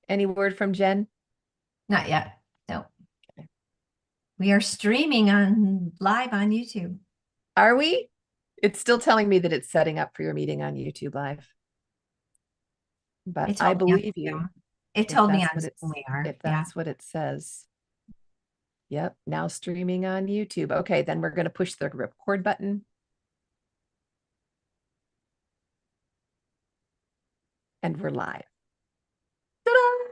Any word from Jen? Not yet. No. We are streaming on live on YouTube. Are we? It's still telling me that it's setting up for your meeting on YouTube Live, but It I told me on believe you Zoom. It told me on Zoom we are. if Yeah. that's what it says. Yep, now streaming on YouTube. Okay, then we're going to push the record button and we're live. Ta-da!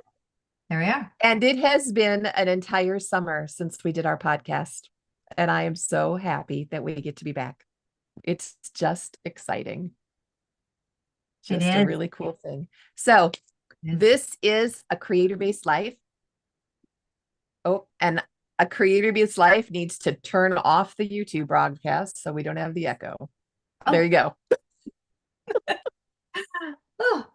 There we are. And it has been an entire summer since we did our podcast, and I am so happy that we get to be back. It's just exciting. It Just a is. really cool thing. So, It is. this is a creator-based life. Oh, and a creator-based life needs to turn off the YouTube broadcast so we don't have the echo. There Oh, you go. oh,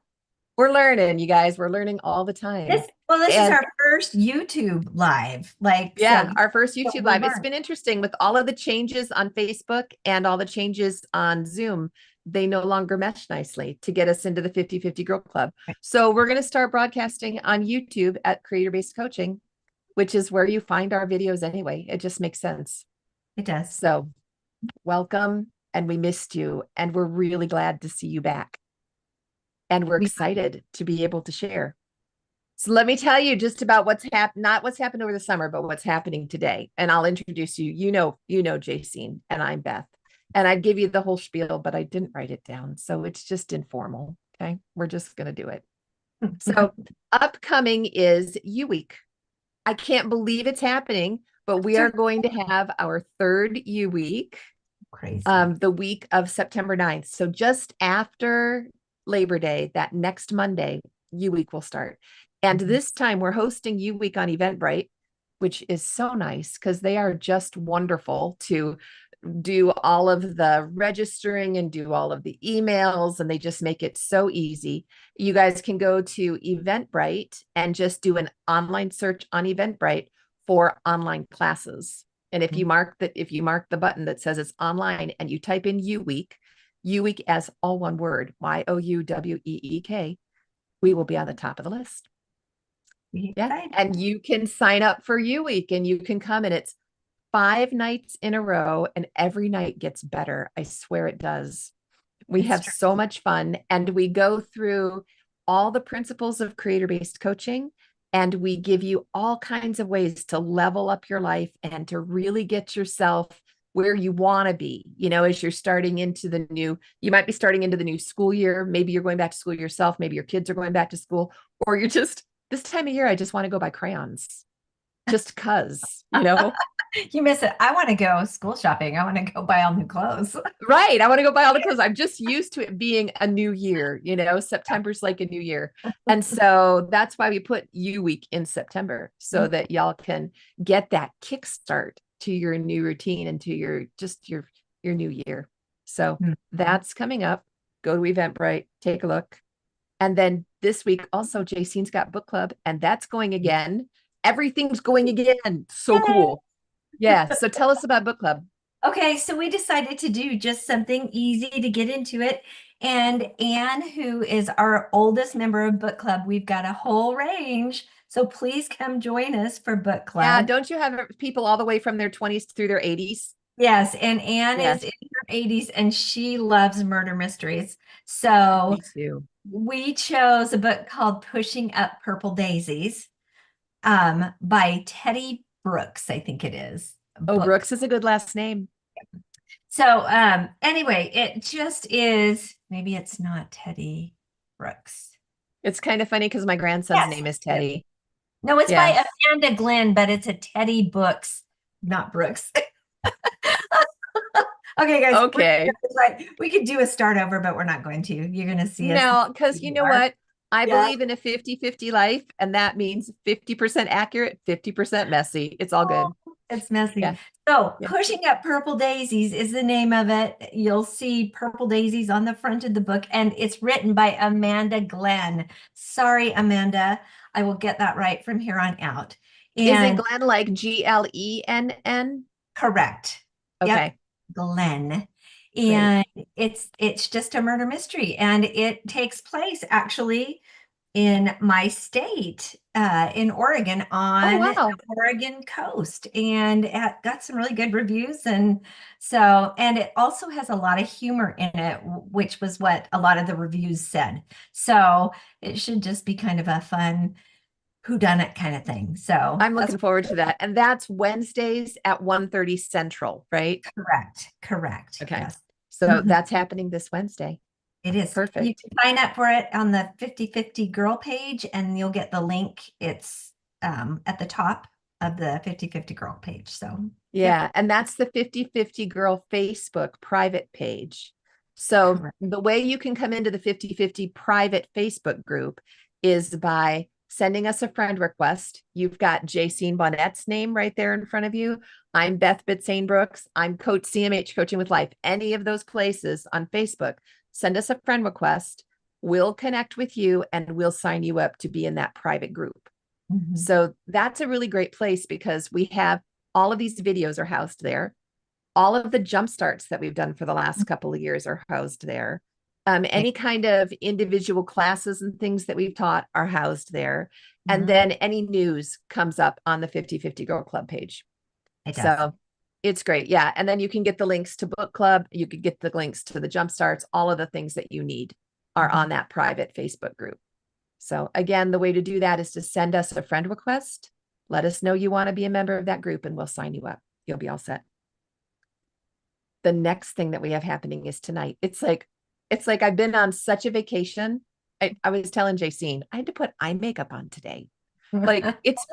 We're learning, you guys. We're learning all the time. this is And our first YouTube live. Like, yeah, so, our first so YouTube we live. It's learned. been interesting with all of the changes on Facebook and all the changes on Zoom. They no longer mesh nicely to get us into the 50/50 Girl Club. So we're going to start broadcasting on YouTube at Creator Based Coaching, which is where you find our videos anyway. It just makes sense. It does. So welcome, and we missed you, and we're really glad to see you back. And we're We excited to be able to share. So let me tell you just about what's happened, not what's happened over the summer, but what's happening today. And I'll introduce you. You know, Jacine, and I'm Beth. And I'd give you the whole spiel, but I didn't write it down. So it's just informal. Okay. We're just going to do it. So upcoming is U Week. I can't believe it's happening, but we are going to have our third U Week, crazy. the week of September 9th. So just after Labor Day, that next Monday, U Week will start. And Mhm. this time we're hosting U Week on Eventbrite, which is so nice because they are just wonderful to do all of the registering and do all of the emails, and they just make it so easy. You guys can go to Eventbrite and just do an online search on Eventbrite for online classes. And if you mark the button that says it's online and you type in U Week as all one word, YOUWEEK, we will be on the top of the list. We Yeah. excited. And you can sign up for U Week and you can come, and it's 5 nights in a row, and every night gets better. I swear it does. We It's have true. so much fun, and we go through all the principles of creator-based coaching, and we give you all kinds of ways to level up your life and to really get yourself where you want to be. You know, as you're starting into the new, you might be starting into the new school year. Maybe you're going back to school yourself. Maybe your kids are going back to school, or you're just this time of year, I just want to go buy crayons just cuz. You miss it. I want to go school shopping. I want to go buy all new clothes. Right. I want to go buy all the clothes. I'm just used to it being a new year. September's like a new year. And so that's why we put U Week in September so that y'all can get that kickstart to your new routine and to your new year. So Mhm. that's coming up. Go to Eventbrite, take a look. And then this week also Jacine's got book club, and that's going again. Everything's going again. So Yay. cool. Yeah. So tell us about book club. Okay, so we decided to do just something easy to get into it. And Anne, who is our oldest member of book club, we've got a whole range. So please come join us for book Yeah, club. don't you have people all the way from their 20s through their 80s? Yes, and Anne Yeah, is in her 80s and she loves murder mysteries. So me too. we chose a book called Pushing Up Purple Daisies by Teddy Brooks, I think it is. A Oh, book. Brooks is a good last name. So anyway, it just is, maybe it's not Teddy Brooks. It's kind of funny because my grandson's Yes. name is Yep. Teddy. No, it's Yeah. by Amanda Glenn, but it's a Teddy Books, not Brooks. Okay, guys, Okay. we could do a start over, but we're not going to. You're going to see us. No, because you We know are. what? I Yeah. believe in a 50/50 life, and that means 50% accurate, 50% messy. It's all Oh, good. it's messy. Yeah. So, Yeah. Pushing Up Purple Daisies is the name of it. You'll see purple daisies on the front of the book, and it's written by Amanda Glenn. Sorry, Amanda. I will get that right from here on out. Is it And Glenn like Glenn? correct. Yep, Okay, Glenn. great. And it's just a murder mystery, and it takes place actually in my state, in Oregon, Oh, on the wow. Oregon coast, and it got some really good reviews. And so, and it also has a lot of humor in it, which was what a lot of the reviews said. So it should just be kind of a fun whodunit kind of thing. So I'm that's looking forward to that. And that's Wednesdays at 1:30 Central, right? correct. Correct. Okay. Yes. So Mhm. that's happening this Wednesday. It is. You Perfect. can sign up for it on the 50/50 Girl page, and you'll get the link. It's at the top of the 50/50 Girl page. So, yep, Yeah. And that's the 50/50 Girl Facebook private page. So correct. the way you can come into the 50/50 private Facebook group is by sending us a friend request. You've got Jacine Bonnet's name right there in front of you. I'm Beth Bitsane Brooks. I'm Coach CMH Coaching with Life. Any of those places on Facebook, send us a friend request. We'll connect with you and we'll sign you up to be in that private group. Mhm. So that's a really great place because we have all of these videos are housed there. All of the jump starts that we've done for the last couple of years are housed there. It, Any kind of individual classes and things that we've taught are housed there. And mhm. then any news comes up on the 50/50 Girl Club page. It does. So it's great. Yeah. And then you can get the links to book club. You could get the links to the jump starts. All of the things that you need are Mhm. on that private Facebook group. So again, the way to do that is to send us a friend request. Let us know you want to be a member of that group and we'll sign you up. You'll be all set. The next thing that we have happening is tonight. It's like I've been on such a vacation. I was telling Jacine, I had to put eye makeup on today. Like it's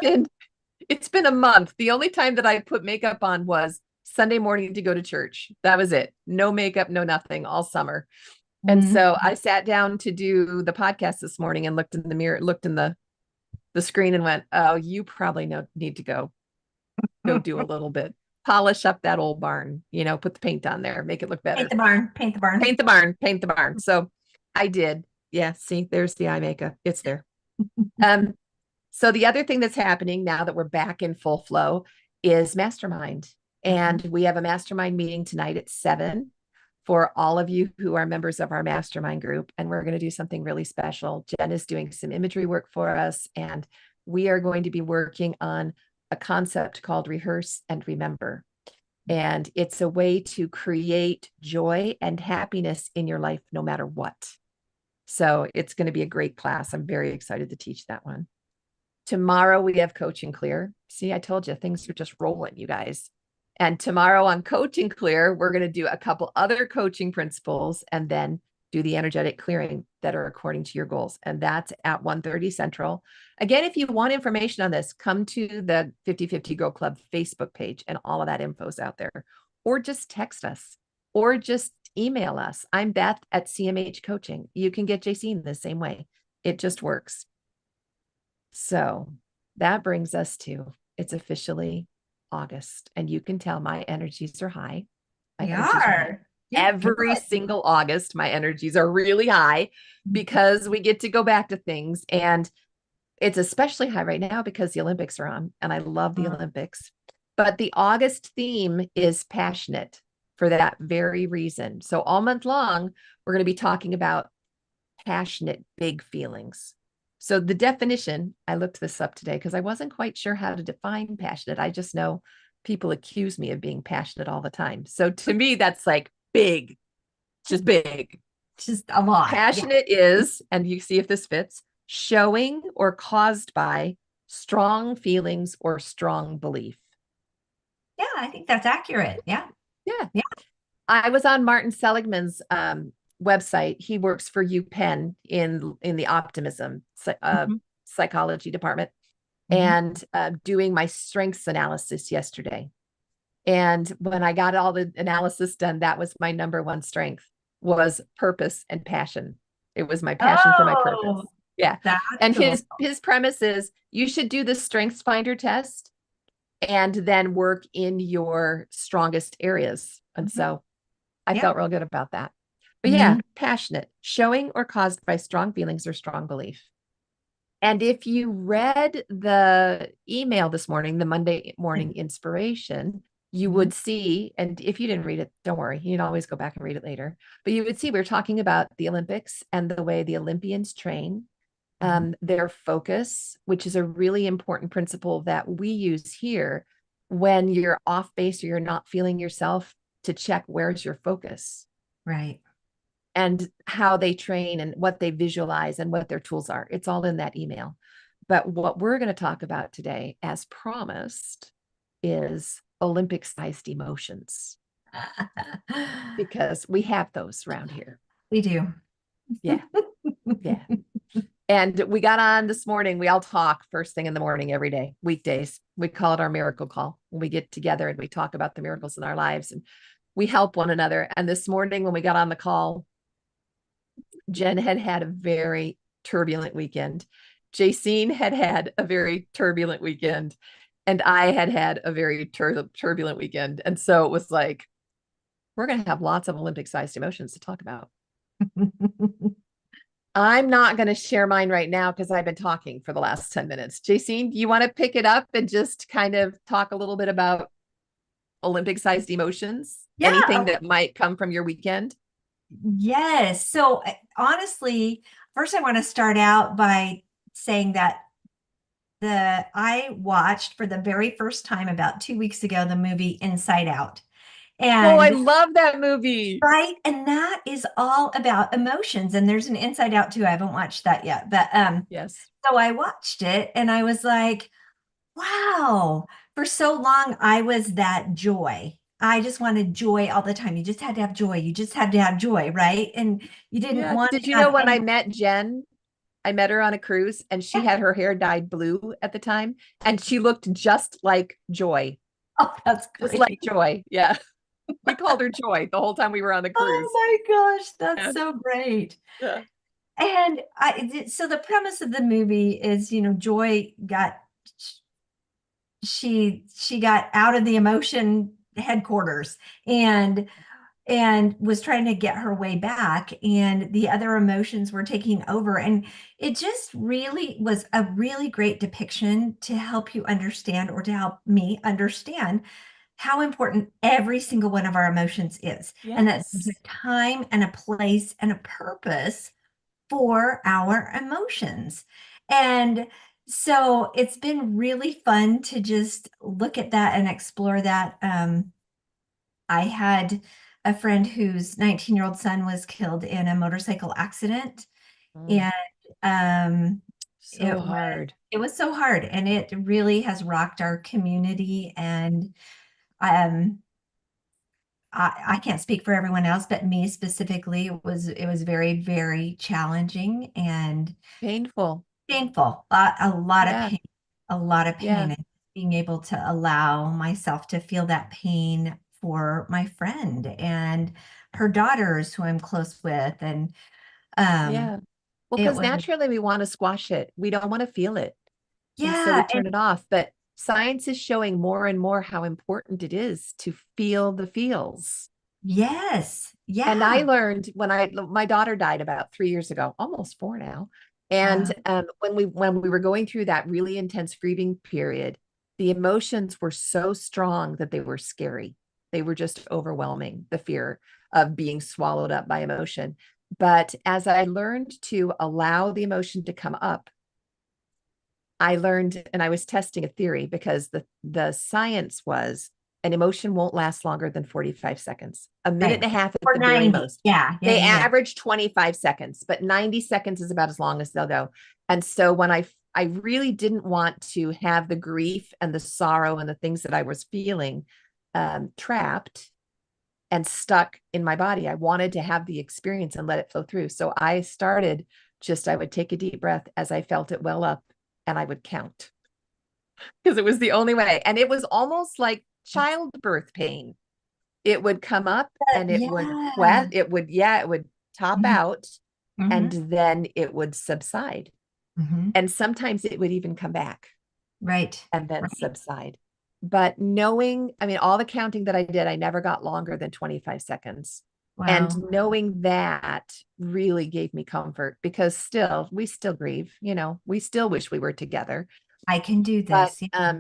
been a month. The only time that I put makeup on was Sunday morning to go to church. That was it. No makeup, no nothing all summer. And Mhm. so I sat down to do the podcast this morning and looked in the mirror, looked in the screen and went, "Oh, you probably need to go do a little bit. Polish up that old barn, put the paint on there, make it look Paint better. the barn. Paint the barn. Paint the barn, paint the barn." So I did. Yeah, see, there's the eye makeup. It's there. Um, so the other thing that's happening now that we're back in full flow is mastermind. And Mhm. we have a mastermind meeting tonight at 7 for all of you who are members of our mastermind group. And we're going to do something really special. Jen is doing some imagery work for us, and we are going to be working on a concept called rehearse and remember. And it's a way to create joy and happiness in your life, no matter what. So it's going to be a great class. I'm very excited to teach that one. Tomorrow we have Coach and Clear. See, I told you things are just rolling, you guys. And tomorrow on Coach and Clear, we're going to do a couple other coaching principles and then do the energetic clearing that are according to your goals. And that's at 1:30 Central. Again, if you want information on this, come to the 50/50 Girl Club Facebook page and all of that info is out there. Or just text us or just email us. I'm Beth at CMH Coaching. You can get Jacine the same way. It just works. So that brings us to it's officially August, and you can tell my energies are high. My We energies are high. are. You're good. Every single August, my energies are really high because we get to go back to things. And it's especially high right now because the Olympics are on, and I love the Mm. Olympics. But the August theme is passionate for that very reason. So all month long, we're going to be talking about passionate, big feelings. So the definition, I looked this up today because I wasn't quite sure how to define passionate. I just know people accuse me of being passionate all the time. So to me, that's like big, just big. Just a lot. Yeah. Passionate is, and you see if this fits, showing or caused by strong feelings or strong belief. Yeah, I think that's accurate. Yeah. Yeah. Yeah. I was on Martin Seligman's website. He works for UPenn in the optimism Mhm. psychology department, Mhm. and doing my strengths analysis yesterday. And when I got all the analysis done, that was my number one strength was purpose and passion. It was my passion for my purpose. Oh, Yeah. that's And cool. his premise is you should do the strengths finder test and then work in your strongest areas. And Mhm. so I Yeah. felt real good about that. But yeah, Mhm. passionate, showing or caused by strong feelings or strong belief. And if you read the email this morning, the Monday morning inspiration, you Mhm. would see, and if you didn't read it, don't worry, you can always go back and read it later. But you would see we are talking about the Olympics and the way the Olympians train Mhm. their focus, which is a really important principle that we use here when you're off base or you're not feeling yourself, to check where's your focus Right. and how they train and what they visualize and what their tools are. It's all in that email. But what we're going to talk about today, as promised, is Olympic sized emotions, because we have those around here. We do. Yeah. Yeah. And we got on this morning. We all talk first thing in the morning every day, weekdays. We call it our miracle call. When we get together and we talk about the miracles in our lives and we help one another. And this morning, when we got on the call, Jen had had a very turbulent weekend. Jacine had had a very turbulent weekend. And I had had a very turbulent weekend. And so it was like, we're going to have lots of Olympic sized emotions to talk about. I'm not going to share mine right now because I've been talking for the last 10 minutes. Jacine, do you want to pick it up and just kind of talk a little bit about Olympic sized emotions? Anything Yeah. that might come from your weekend? Yes. So honestly, first I want to start out by saying that I watched for the very first time about 2 weeks ago the movie Inside Out. Oh, I And love that movie. right, and that is all about emotions. And there's an Inside Out too. I haven't watched that yet, but Yes. so I watched it and I was like, wow. For so long I was that joy. I just wanted joy all the time. You just had to have joy. You just had to have joy, right? And you didn't Yeah. want Did you to know have when any. I met Jen, I met her on a cruise and she Yeah. had her hair dyed blue at the time and she looked just like Joy, Oh, that's just like great. Joy. Yeah. We called her Joy the whole time we were on the Oh cruise. my gosh, that's Yeah. so great. Yeah. And so the premise of the movie is, Joy got she got out of the emotion headquarters and was trying to get her way back, and the other emotions were taking over, and it just really was a really great depiction to help you understand, or to help me understand, how important every single one of our emotions is, and that there's Yes. a time and a place and a purpose for our emotions. And so it's been really fun to just look at that and explore that. I had a friend whose 19-year-old son was killed in a motorcycle accident, Mm, and um, so hard. it was so hard, and it really has rocked our community. And um, I can't speak for everyone else, but me specifically, it was very, very challenging and Painful. painful. A lot of Yeah. pain, a lot of Yeah. pain, and being able to allow myself to feel that pain for my friend and her daughters who I'm close with. And um Yeah. Well, it because was, naturally we want to squash it. We don't want to feel it. And so we yeah, and turn it off. But science is showing more and more how important it is to feel the feels. yes, And I yeah, learned when my daughter died about 3 years ago, almost four now. And wow, when we were going through that really intense grieving period, the emotions were so strong that they were scary. They were just overwhelming, the fear of being swallowed up by emotion. But as I learned to allow the emotion to come up, I learned, and I was testing a theory because the science was an emotion won't last longer than 45 seconds, a minute right. and a half at Or the very 90. most. Yeah, yeah, They yeah, yeah. average 25 seconds, but 90 seconds is about as long as they'll go. And so when I really didn't want to have the grief and the sorrow and the things that I was feeling trapped and stuck in my body. I wanted to have the experience and let it flow through. So I started I would take a deep breath as I felt it well up and I would count because it was the only way. And it was almost like childbirth pain. It would come up and it would Yeah. it would top Mhm, out and mhm, then it would subside. mhm. And sometimes it would even come back Right, and then right. subside. But knowing, I mean, all the counting that I did, I never got longer than 25 seconds. And Wow. knowing that really gave me comfort because we still grieve, we still wish we were together. I can do But this. Yeah.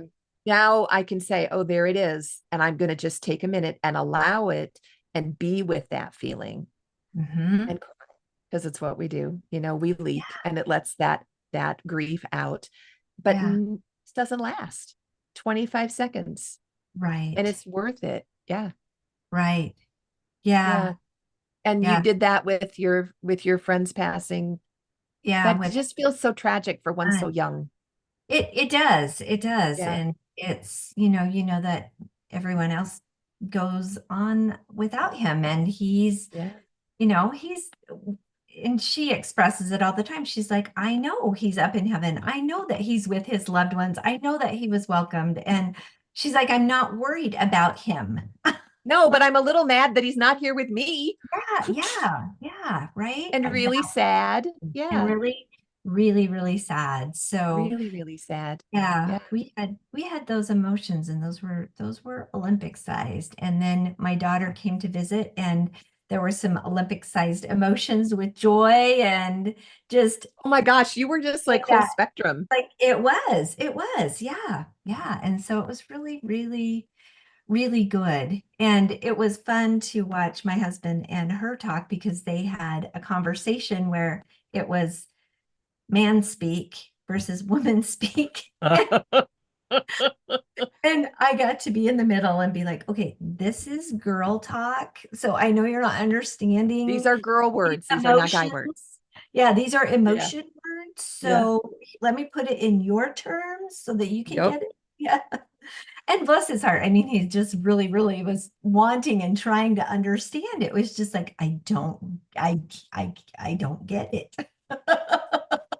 now I can say, oh, there it is. And I'm going to just take a minute and allow it and be with that feeling Hmm. and cry because it's what we do. We leak and it lets that that grief out. But Yeah. this doesn't last 25 seconds and Right. it's worth it. Yeah. Right. Yeah. Yeah. And you Yeah. did that with your friends passing. Yeah. That With just feels so tragic for one so young. it does. It does. Yeah. And it's, you know that everyone else goes on without him. And he's, Yeah. he's and she expresses it all the time. She's like, I know he's up in heaven. I know that he's with his loved ones. I know that he was welcomed. And she's like, I'm not worried about him. No, but I'm a little mad that he's not here with me Yeah, yeah, yeah, right. and really sad. And Yeah. really, really, really sad. So Really, really sad. yeah, Yeah. we had those emotions, and those were Olympic sized. And then my daughter came to visit, and there were some Olympic sized emotions with joy and just Oh my gosh, you were just like like whole that. spectrum. Like it was, yeah, yeah. And so it was really, really, really good. And it was fun to watch my husband and her talk because they had a conversation where it was man speak versus woman speak. And I got to be in the middle and be like, okay, this is girl talk. So I know you're not These understanding are girl these words. These are not guy emotions. words. Yeah, these are Yeah. emotion words. Yeah. So let me put it in your terms so that you can Yep. get it. Yeah. And bless his heart. I mean, he just really, really was wanting and trying to understand. It was just like, I don't get it.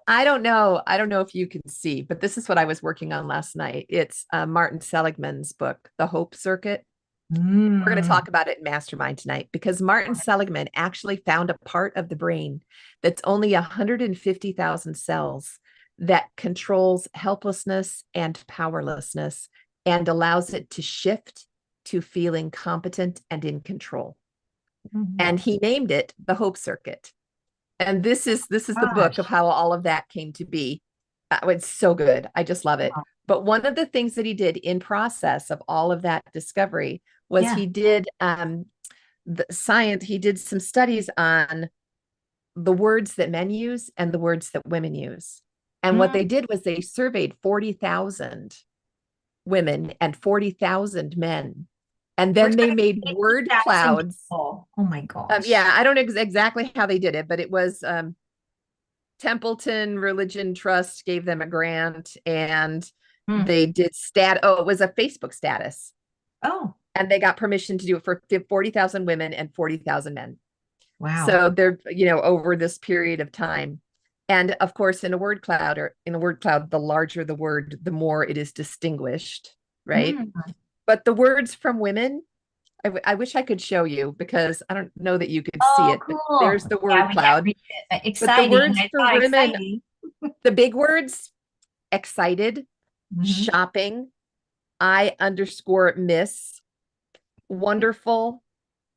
I don't know. I don't know if you can see, but this is what I was working on last night. It's Martin Seligman's book, The Hope Circuit. We're going to Mm. talk about it in Mastermind tonight because Martin Seligman actually found a part of the brain that's only 150,000 cells that controls helplessness and powerlessness and allows it to shift to feeling competent and in control. Mhm. And he named it the Hope Circuit. And this is the book of Gosh. how all of that came to be. It's so good. I just love it. But one of the things that he did in process of all of that discovery was Yeah. he did the science. He did some studies on the words that men use and the words that women use. And what Mm. they did was they surveyed 40,000 women and 40,000 men. And We're then they talking made word 8,000 clouds. people. Oh my Yeah, gosh. I don't know exactly how they did it, but it was Templeton Religion Trust gave them a grant and Mm. they did it was a Facebook status. Oh, And they got permission to do it for 40,000 women and 40,000 men. wow. So they're, over this period of time. And of course, in a word cloud the larger the word, the more it is distinguished, right? Mm. But the words from women, I wish I could show you because I don't know that you could see Oh, it, but there's cool. the Yeah, word we can't cloud. read it. But the Exciting. words I for saw women, exciting. the big words, excited, Hmm. shopping, I underscore miss, wonderful,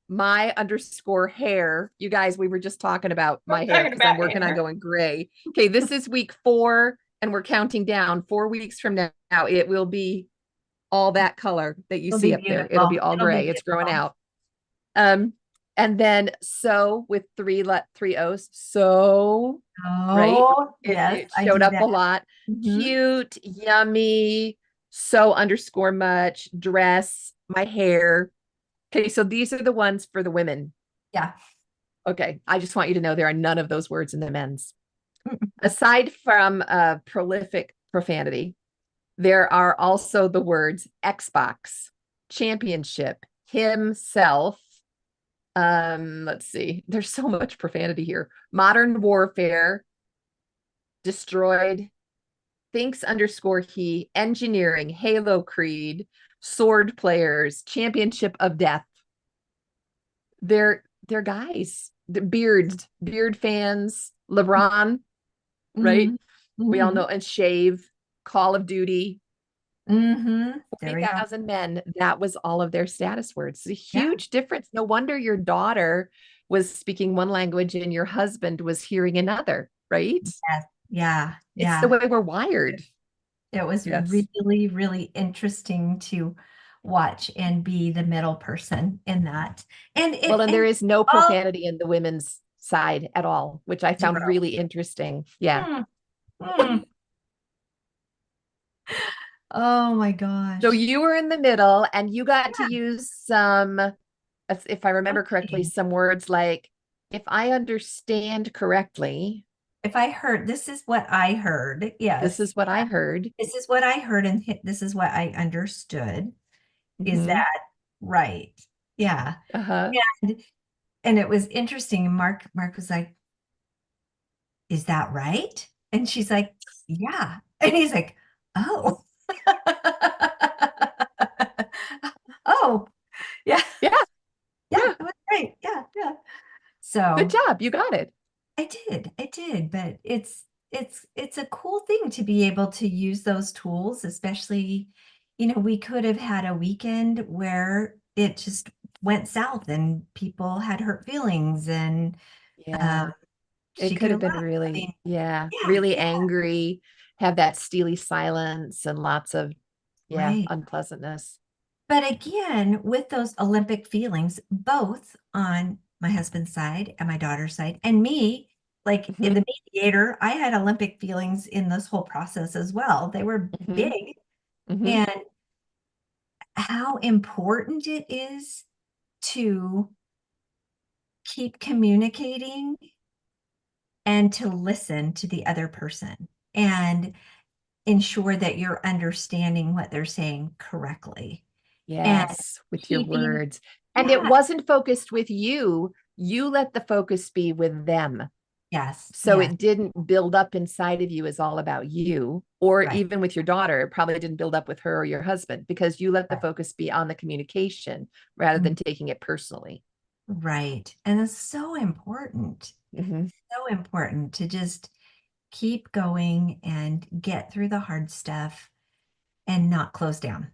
my underscore hair. You guys, we were just talking about We're my hair talking because I'm about working on hair. going gray. Okay, this is week 4, and we're counting down 4 weeks from now. It will be all that color that you It'll see be up there. It'll be beautiful. all It'll be gray. It's growing beautiful. out. Um, and then so with three O's, so right. Oh, It yes, it I showed do up a that. lot. Hmm. Cute, yummy, so underscore much, dress, my hair. Okay, so these are the ones for the women. Yeah. Okay, I just want you to know there are none of those words in the men's. Aside from prolific profanity, there are also the words Xbox, championship, himself. Let's see. There's so much profanity here. Modern warfare, destroyed, thinks underscore he, engineering, Halo Creed, sword players, championship of death. They're guys. They're beard fans, LeBron, right? Hmm. We all Hmm. know, and shave, Call of Duty, Hmm. There we go. 40,000 men. That was all of their status words. It's a Yeah. huge difference. No wonder your daughter was speaking one language and your husband was hearing another, right? Yes. Yeah. It's the Yeah. way we're wired. It was Yes. really, really interesting to watch and be the middle person in that. And Well, it and there and is no all profanity in the women's side at all, which I found zero. really interesting. Yeah. Hmm. Hmm. Oh my So gosh. you were in the middle and you got to Yeah. use some, if I remember correctly, Okay. some words like, if I understand correctly, If I heard, this is what I heard. this Yes. is what I heard. This is what I heard and this is what I understood. Is Hmm. that right? Yeah. Uh-huh. And and it was interesting. Mark was like, "Is that right?" And she's like, "Yeah." And he's like, "Oh." Oh, yeah. Yeah, Yeah, yeah. that was great. Yeah, yeah. Good So job. You got it. I did, but it's a cool thing to be able to use those tools, especially, we could have had a weekend where it just went south and people had hurt feelings and um Yeah. It she could could have have been left. I really, mean, yeah, yeah, really yeah, angry, have that steely silence and lots of, yeah, right. unpleasantness. But again, with those Olympic feelings, both on my husband's side and my daughter's side, and me, like in Hmm. the mediator, I had Olympic feelings in this whole process as well. They were Hmm. big. Hmm. And how important it is to keep communicating and to listen to the other person and ensure that you're understanding what they're saying correctly and Yes, with your keeping, words. And it yeah, wasn't focused with you. You let the focus be with them. yes, So yes, it didn't build up inside of you as all about you, or right, even with your daughter, it probably didn't build up with her or your husband because you let the right, focus be on the communication rather mm, than taking it personally. right. And it's so important. Hmm. So important to just keep going and get through the hard stuff and not close down.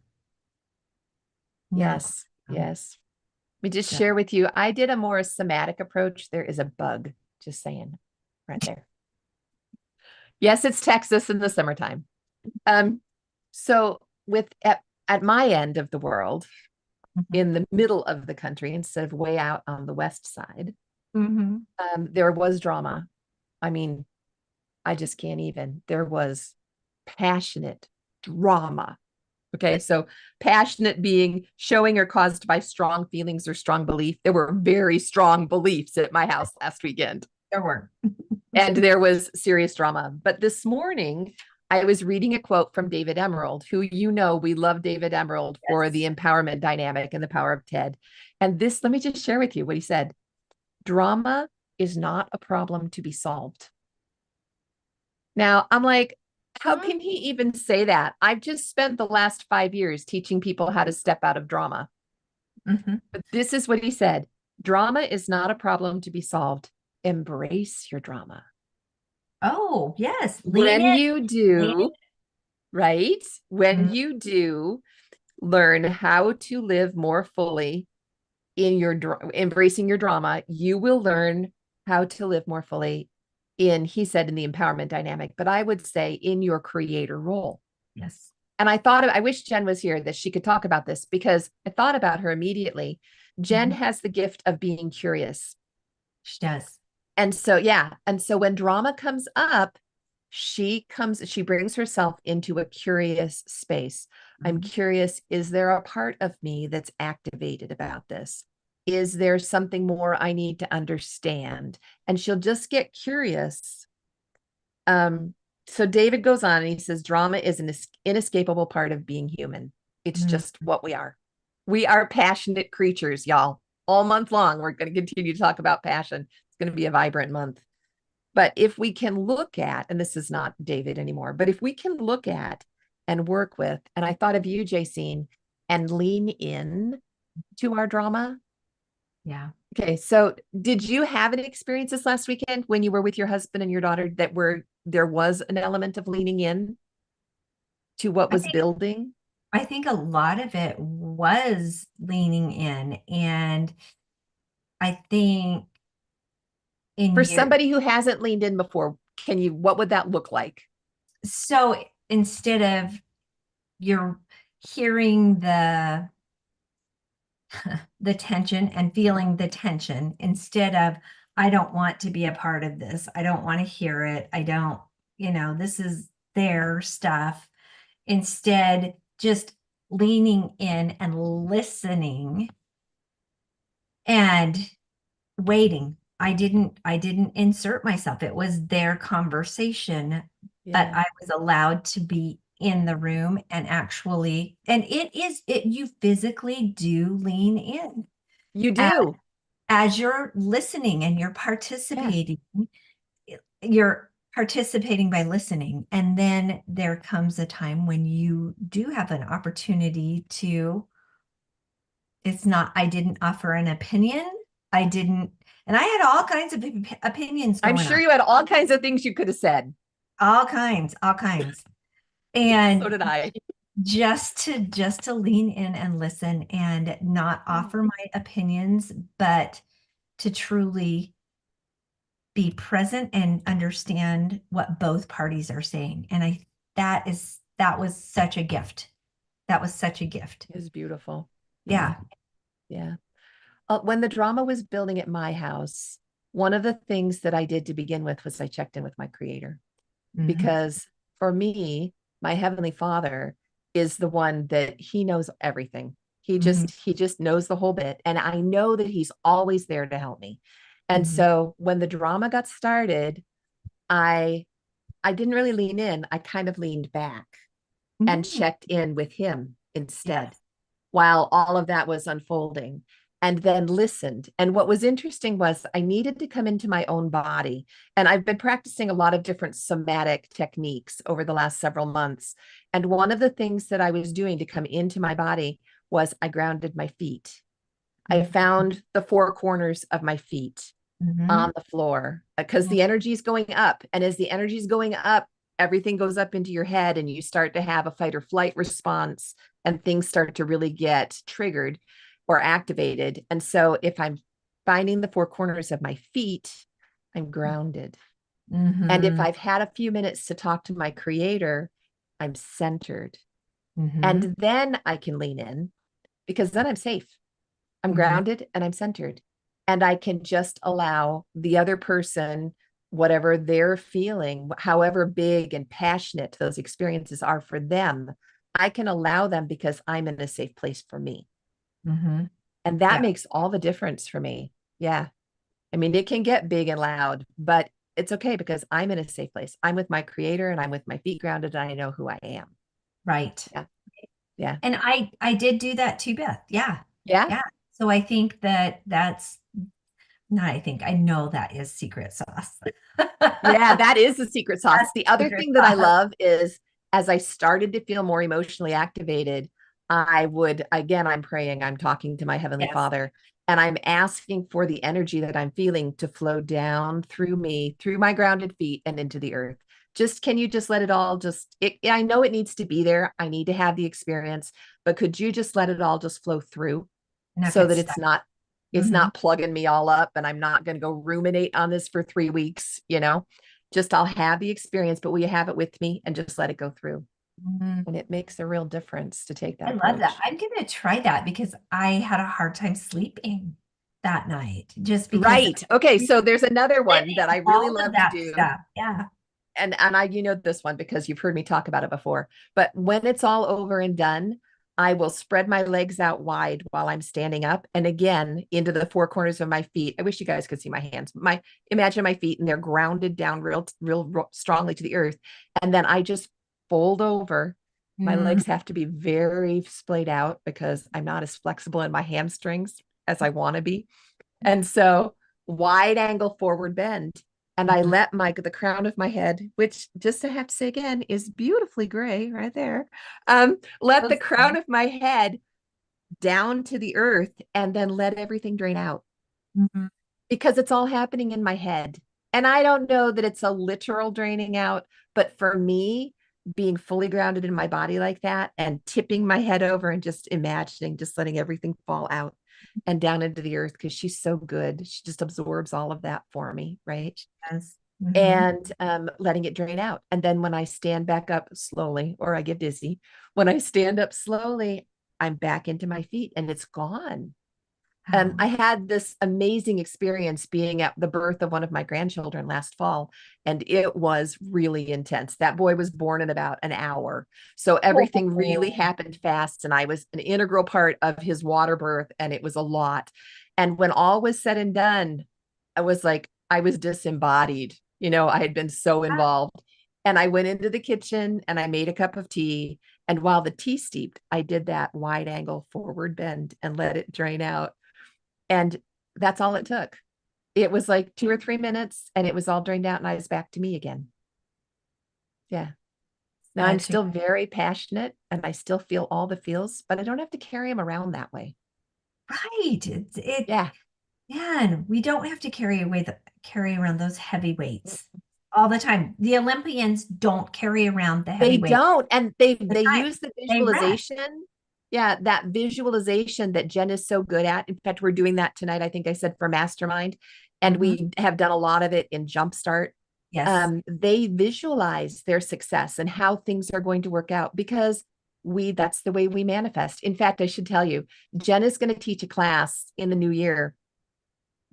Not close Yes, down. yes. Let me just So, share with you. I did a more somatic approach. There is a bug, just saying, right there. Yes, it's Texas in the summertime. Um, so at my end of the world, mhm, in the middle of the country, instead of way out on the west side, mhm. there was drama. I mean, I just can't even. There was passionate drama. Okay, so passionate being showing or caused by strong feelings or strong belief. There were very strong beliefs at my house last weekend, There were. and there was serious drama. But this morning, I was reading a quote from David Emerald, who we love David Emerald for Yes. the empowerment dynamic and the power of TED. And this, let me just share with you what he said. Drama is not a problem to be solved. Now, I'm like, how Mhm, can he even say that? I've just spent the last 5 years teaching people how to step out of drama. mhm. But this is what he said. Drama is not a problem to be solved. Embrace your drama. Oh, yes. Lean When in. you Lean do, right? When in. you do learn how to live more fully in embracing your drama, you will learn how to live more fully he said, in the empowerment dynamic, but I would say in your creator role. Yes. And I wish Jen was here that she could talk about this because I thought about her immediately. Jen Mhm. has the gift of being curious. She does. And so, yeah. And so when drama comes up, she brings herself into a curious space. I'm Mhm. curious, is there a part of me that's activated about this? Is there something more I need to understand? And she'll just get curious. Um, so David goes on and he says, drama is an inescapable part of being human. It's Mhm. just what we are. We are passionate creatures, y'all. All month long, we're going to continue to talk about passion. It's going to be a vibrant month. But if we can look at, and this is not David anymore, but if we can look at and work with, and I thought of you, Jacine, and lean in to our drama. Yeah. Okay, so did you have any experience this last weekend when you were with your husband and your daughter that were there was an element of leaning in to what I was think building? I think a lot of it was leaning in. And I think in For year somebody who hasn't leaned in before, what would that look like? so instead of you're hearing the tension and feeling the tension instead of I don't want to be a part of this. I don't want to hear it. I don't, this is their stuff. Instead, just leaning in and listening and waiting. I didn't insert myself. It was their conversation, but Yeah. I was allowed to be in the room and actually, and you physically do lean in You as, do. as you're listening and Yeah. you're participating by listening. And then there comes a time when you do have an opportunity to, it's not, I didn't offer an opinion. I didn't, and I had all kinds of opinions I'm going sure on, you had all kinds of things you could have said. all kinds, all kinds. So And did I. just to lean in and listen and not Yeah. offer my opinions, but to truly be present and understand what both parties are saying. And that was such a gift. That was such a gift. It was beautiful. Yeah. Yeah. Yeah. When the drama was building at my house, one of the things that I did to begin with was I checked in with my creator, Hmm. because for me, my heavenly father is the one that he knows everything. Hmm. He just knows the whole bit. And I know that he's always there to help me. And Hmm. so when the drama got started, I I didn't really lean in. I kind of leaned back and Hmm. checked in with him instead Yes. while all of that was unfolding, and then listened. And what was interesting was I needed to come into my own body. And I've been practicing a lot of different somatic techniques over the last several months. And one of the things that I was doing to come into my body was I grounded my feet. I found the four corners of my feet Hmm. on the floor because the energy is going up. And as the energy is going up, everything goes up into your head and you start to have a fight or flight response and things start to really get triggered or activated. And so if I'm finding the four corners of my feet, I'm grounded. And if Hmm. I've had a few minutes to talk to my creator, I'm centered. Hmm. And then I can lean in because then I'm safe. I'm Hmm. grounded and I'm centered. And I can just allow the other person, whatever they're feeling, however big and passionate those experiences are for them, I can allow them because I'm in a safe place for me. Hmm. And that Yeah. makes all the difference for me. Yeah. I mean, it can get big and loud, but it's okay because I'm in a safe place. I'm with my creator and I'm with my feet grounded and I know who I am. Right. Yeah. Yeah. And I did do that too, Beth. Yeah. Yeah. Yeah. So I think that's not, I think I know that is secret sauce. Yeah, That's that is the secret sauce. The other secret thing that I sauce. love is as I started to feel more emotionally activated, I would, again, I'm praying, I'm talking to my Heavenly Yes. Father, and I'm asking for the energy that I'm feeling to flow down through me, through my grounded feet and into the earth. Just can you just let it all I know it needs to be there. I need to have the experience, but could you just let it all just flow through Not so get that stuck. it's Hmm. not plugging me all up and I'm not going to go ruminate on this for 3 weeks, just I'll have the experience, but will you have it with me and just let it go through? And it makes a real difference to take that I love that. approach. I'm gonna try that because I had a hard time sleeping that night just because Right. Okay. I'm So there's another one that living I really all of love to that do. stuff. Yeah. And I this one because you've heard me talk about it before. But when it's all over and done, I will spread my legs out wide while I'm standing up and again into the four corners of my feet. I wish you guys could see my hands. Imagine my feet and they're grounded down real strongly to the earth. And then I just fold over. My Mm. legs have to be very splayed out because I'm not as flexible in my hamstrings as I want to be. And so wide angle forward bend. And I Mhm. let the crown of my head, which just I have to say again is beautifully gray right there. Let the Those- crown of my head down to the earth and then let everything drain out Mhm. because it's all happening in my head. And I don't know that it's a literal draining out, but for me, being fully grounded in my body like that and tipping my head over and just imagining, just letting everything fall out and down into the earth because she's so good. She just absorbs all of that for me. Right. Yes. Mhm. And letting it drain out. And then when I stand back up slowly, or I get dizzy, when I stand up slowly, I'm back into my feet and it's gone. Wow. I had this amazing experience being at the birth of one of my grandchildren last fall, and it was really intense. That boy was born in about an hour. So everything really Oh, happened fast, and I was an integral part of his water birth, and it was a lot. And when all was said and done, I was like, I was disembodied. I had been so involved. And I went into the kitchen and I made a cup of tea. And while the tea steeped, I did that wide angle forward bend and let it drain out. And that's all it took. It was like 2 or 3 minutes and it was all drained out and I was back to me again. Yeah. Now I'm such a still very passionate and I still feel all the feels, but I don't have to carry them around that way. right. It Yeah. man, we don't have to carry around those heavy weights all the time. The Olympians don't carry around the heavy They weight don't. And they all the they time. use the They rest. visualization. Yeah, that visualization that Jen is so good at. In fact, we're doing that tonight, I think I said for mastermind. And Hmm. we have done a lot of it in Jumpstart. Yes. They visualize their success and how things are going to work out because that's the way we manifest. In fact, I should tell you, Jen is going to teach a class in the new year,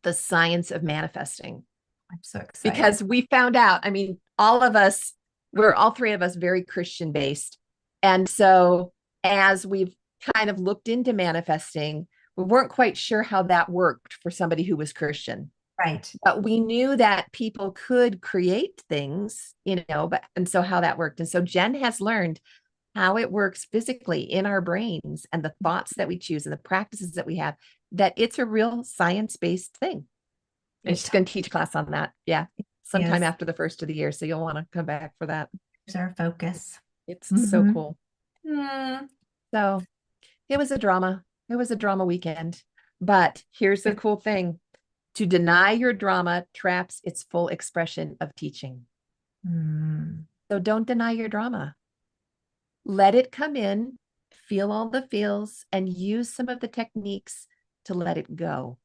the science of manifesting, I'm so excited. because we found out, I mean, we're all three of us very Christian based. And so as we've kind of looked into manifesting, we weren't quite sure how that worked for somebody who was Christian. Right. But we knew that people could create things, and so how that worked. And so Jen has learned how it works physically in our brains and the thoughts that we choose and the practices that we have, that it's a real science-based thing. And It she's going to teach a class on that. Yeah. Sometime is. after the first of the year. So you'll want to come back for that. There's our focus. It's so Hmm. cool. Mm. So it was a drama. It was a drama weekend. But here's the cool thing: to deny your drama traps its full expression of teaching. Mm. So don't deny your drama. Let it come in, feel all the feels, and use some of the techniques to let it go.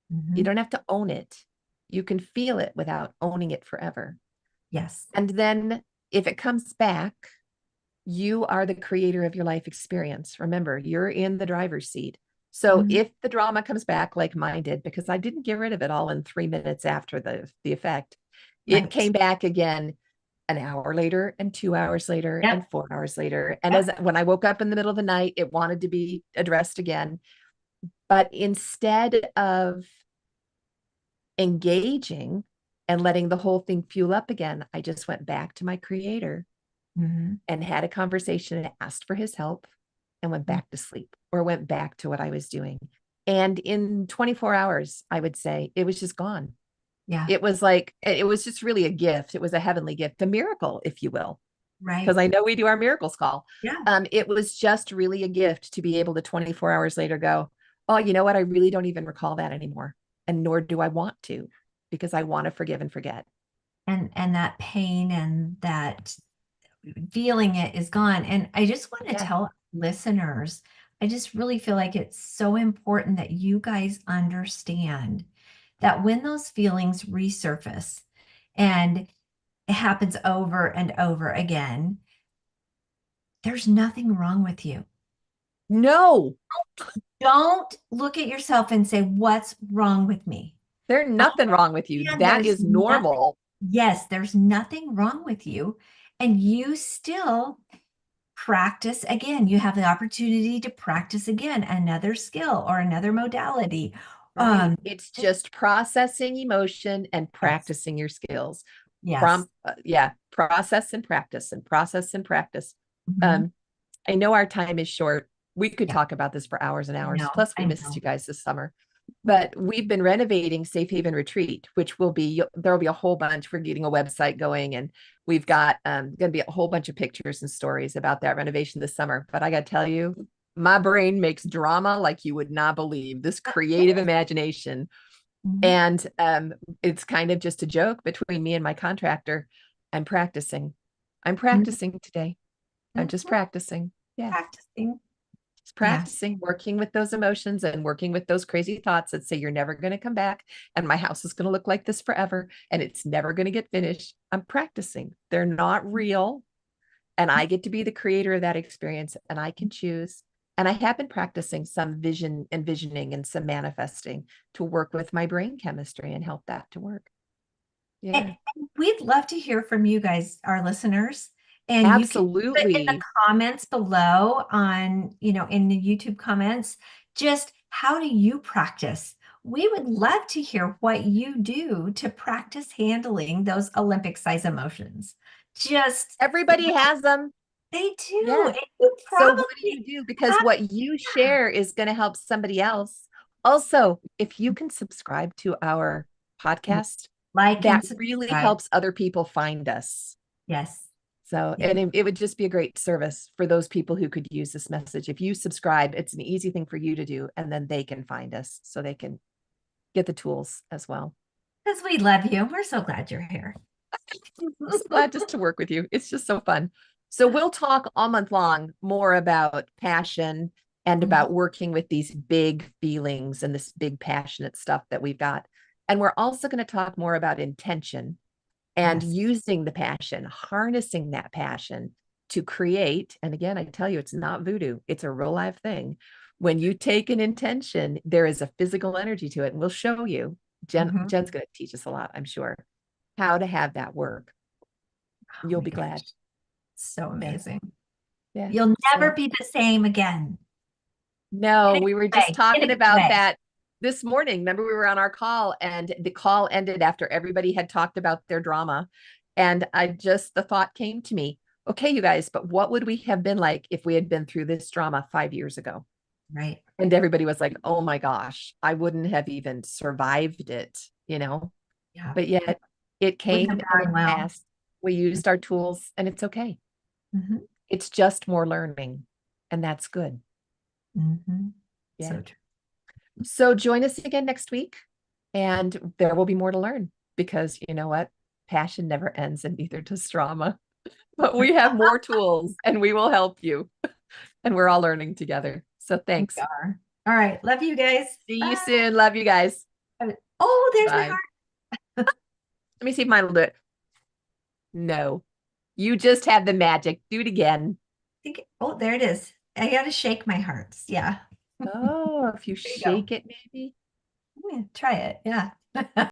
You Hmm. don't have to own it. You can feel it without owning it forever. Yes. And then if it comes back, you are the creator of your life experience. Remember, you're in the driver's seat. So Mhm. if the drama comes back like mine did, because I didn't get rid of it all in 3 minutes after the effect, it Right. came back again an hour later and 2 hours later Yep. and 4 hours later. And Yep. as when I woke up in the middle of the night, it wanted to be addressed again. But instead of engaging and letting the whole thing fuel up again, I just went back to my creator Hmm. and had a conversation and asked for his help and went back to sleep or went back to what I was doing. And in 24 hours, I would say it was just gone. Yeah. It was just really a gift. It was a heavenly gift, a miracle, if you will, because Right. I know we do our miracles call. Yeah. It was just really a gift to be able to 24 hours later go, oh, you know what? I really don't even recall that anymore. And nor do I want to, because I want to forgive and forget. And that pain and that feeling it is gone. And I just want to Yeah. tell listeners, I just really feel like it's so important that you guys understand that when those feelings resurface and it happens over and over again, there's nothing wrong with you. No, Don't look at yourself and say, what's wrong with me? there's nothing wrong with you. And That there's is nothing, normal. yes, there's nothing wrong with you. And you still practice again. You have the opportunity to practice again, another skill or another modality. Right. It's Just, just processing emotion and yes, practicing your skills. yes. Yeah, process and practice and process and practice. Mhm. Um, I know our time is short. We could Yeah, talk about this for hours and I hours. know. Plus, we I missed know. you guys this summer. But we've been renovating Safe Haven Retreat, which there'll be a whole bunch. We're getting a website going, and we've got going to be a whole bunch of pictures and stories about that renovation this summer. But I got to tell you, my brain makes drama like you would not believe. This creative imagination, Mhm. and it's kind of just a joke between me and my contractor. I'm practicing. I'm Mhm. practicing today. I'm just Mhm. practicing. Yeah, Practicing. just Yes. practicing, working with those emotions and working with those crazy thoughts that say you're never going to come back and my house is going to look like this forever and it's never going to get finished. I'm practicing. They're not real. And I get to be the creator of that experience and I can choose. And I have been practicing some envisioning and some manifesting to work with my brain chemistry and help that to work. And Yeah, we'd love to hear from you guys, our listeners. And you can put in the absolutely. comments below on, in the YouTube comments, just how do you practice? We would love to hear what you do to practice handling those Olympic size emotions. Just, Everybody has them. they do. Yeah. And you So what do probably you do? Because have, what you yeah, share is going to help somebody else. Also, if you can subscribe to our podcast, like that and really subscribe. helps other people find us. Yes. So, Yeah. and it would just be a great service for those people who could use this message. If you subscribe, it's an easy thing for you to do, and then they can find us so they can get the tools as well. Because we love you. We're so glad you're here. I'm so glad just to work with you. It's just so fun. So we'll talk all month long more about passion and Mhm. about working with these big feelings and this big passionate stuff that we've got. And we're also going to talk more about intention and Yes. using the passion, harnessing that passion to create. And again, I tell you, it's not voodoo, it's a real life thing. When you take an intention, there is a physical energy to it. And we'll show you. Mhm. Jen's going to teach us a lot, I'm sure, how to have that work. Oh You'll my be gosh. glad. So Yeah. amazing. Yeah. You'll never So, be the same again. In no, a we were good just way. In a talking good about way. that this morning. Remember, we were on our call and the call ended after everybody had talked about their drama. And the thought came to me, okay, you guys, but what would we have been like if we had been through this drama 5 years ago? Right. And everybody was like, oh my gosh, I wouldn't have even survived it. Yeah. But yet it We have came and it done well. passed. We used our tools and it's okay. Hmm. It's just more learning. And that's good. Hmm. Yeah. So true. So join us again next week, and there will be more to learn because you know what? Passion never ends, and neither does drama. But we have more tools and we will help you. And we're all learning together. So We thanks. are. All right. Love you guys. See you Bye. soon. Love you guys. Oh, there's my Bye. heart. Let me see if mine will do it. No, you just have the magic. Do it again. Oh, there it is. I got to shake my hearts. Yeah. Oh, if you There you go. shake it, maybe. Yeah, try it. Yeah.